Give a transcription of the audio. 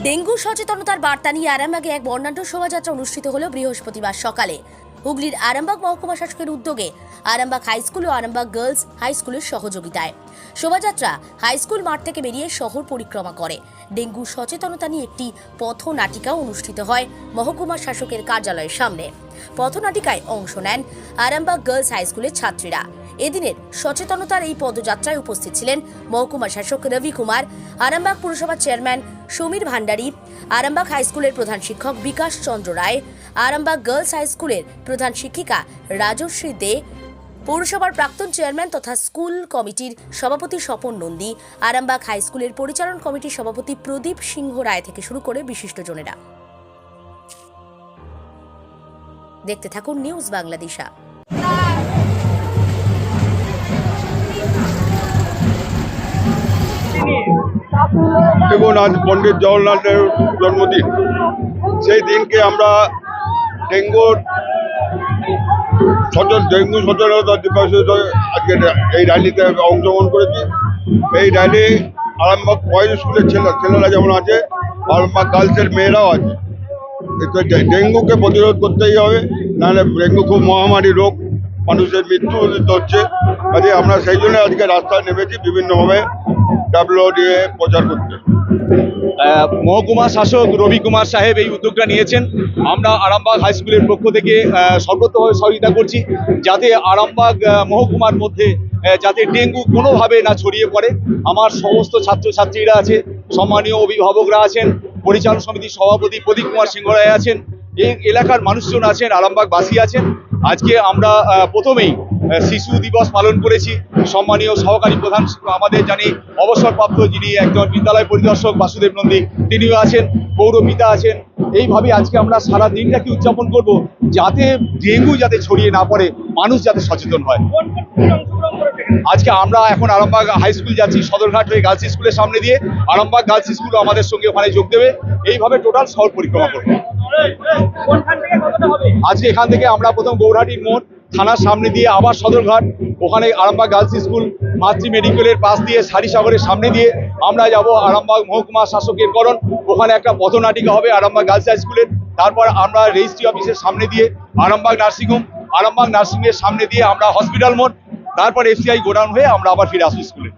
Dengue সচেতনতার বার্তা নিয়ে আরামবাগে এক বর্ণাঢ্য শোভাযাত্রা অনুষ্ঠিত হলো বৃহস্পতিবার সকালে। হুগলির আরামবাগ মহকুমা শাসকের উদ্যোগে আরামবাগ হাই স্কুল ও আরামবাগ গার্লস হাই স্কুলের সহযোগিতায় শোভাযাত্রা হাই স্কুল মাঠ থেকে বেরিয়ে শহর পরিক্রমা করে। ডেঙ্গু সচেতনতা নিয়ে একটি পথনাটিকাও অনুষ্ঠিত হয় মহকুমা শাসকের কার্যালয়ের সামনে। পথনাটিকায় অংশ নেন আরামবাগ গার্লস হাই স্কুলের ছাত্রীরা। এদিনের সচেতনতার এই পদযাত্রায় উপস্থিত ছিলেন মহকুমা শাসক রবি কুমার, আরামবাগ পুরসভার চেয়ারম্যান সমীর ভান্ডারী, আরামবাগ হাই স্কুলের প্রধান শিক্ষক বিকাশ চন্দ্র রায়, আরামবাগ গার্লস হাই স্কুলের প্রধান শিক্ষিকা রাজশ্রী দে, পৌরসভার প্রাক্তন চেয়ারম্যান তথা স্কুল কমিটির সভাপতি স্বপন নন্দী, আরামবাগ হাই স্কুলের পরিচালন কমিটির সভাপতি প্রদীপ সিংহ রায় থেকে শুরু করে বিশিষ্টজনেরা। দেখতে থাকুন নিউজ বাংলাদেশা। দেখুন, আজ পণ্ডিত জওহরলাল নেহরুর জন্মদিন। সেই দিনকে আমরা ডেঙ্গু সচেতনতা দিবসে আজকে এই র্যালিতে অংশগ্রহণ করেছি। এই র্যালি আরামবাগ বয়েজ স্কুলের ছেলেরা যেমন আছে, আরামবাগ গার্লসের মেয়েরাও আছে। ডেঙ্গুকে প্রতিরোধ করতেই হবে, নাহলে ডেঙ্গু খুব মহামারী রোগ, মানুষের মৃত্যু হচ্ছে। কাজে আমরা সেই জন্য আজকে রাস্তায় নেমেছি বিভিন্নভাবে ডাব্লিউ নিয়ে প্রচার করতে। মহকুমা শাসক রবি কুমার সাহেব এই উদ্যোগটা নিয়েছেন। আমরা আরামবাগ হাই স্কুলের পক্ষ থেকে সর্বত্রভাবে সহযোগিতা করছি, যাতে আরামবাগ মহকুমার মধ্যে যাতে ডেঙ্গু কোনোভাবে না ছড়িয়ে পড়ে। আমার সমস্ত ছাত্রছাত্রীরা আছে, সম্মানীয় অভিভাবকরা আছেন, পরিচালন সমিতির সভাপতি প্রদীপ কুমার সিংহ রায় আছেন, এই এলাকার মানুষজন আছেন, আরামবাগবাসী আছেন। আজকে আমরা প্রথমেই শিশু দিবস পালন করেছি। সম্মানীয় সহকারী প্রধান আমাদের জানি অবসরপ্রাপ্ত যিনি একজন বিদ্যালয় পরিদর্শক বাসুদেব নন্দী, তিনিও আছেন, পৌরপিতা আছেন। এইভাবে আজকে আমরা সারা দিনটাকে উদযাপন করব, যাতে ডেঙ্গু যাতে ছড়িয়ে না পড়ে, মানুষ যাতে সচেতন হয়। আজকে আমরা এখন আরামবাগ হাই স্কুল যাচ্ছি, সদরঘাট হয়ে গার্লস স্কুলের সামনে দিয়ে আরামবাগ গার্লস স্কুলও আমাদের সঙ্গে ওখানে যোগ দেবে। এইভাবে টোটাল শহর পরিক্রমা করবো। আজকে এখান থেকে আমরা প্রথম গৌরহাটির মোড় থানার সামনে দিয়ে আবার সদরঘাট, ওখানে আরামবাগ গার্লস স্কুল, মাতৃ মেডিকেলের পাশ দিয়ে সারিসাগরের সামনে দিয়ে আমরা যাব আরামবাগ মহকুমা শাসকের করণ। ওখানে একটা পথনাটিকা হবে আরামবাগ গার্লস হাই স্কুলের। তারপর আমরা রেজিস্ট্রি অফিসের সামনে দিয়ে আরামবাগ নার্সিংহোম, আরামবাগ নার্সিংয়ের সামনে দিয়ে আমরা হসপিটাল মোড়, তারপর এফসিআই গোডাউন হয়ে আমরা আবার ফিরে আসবো স্কুলে।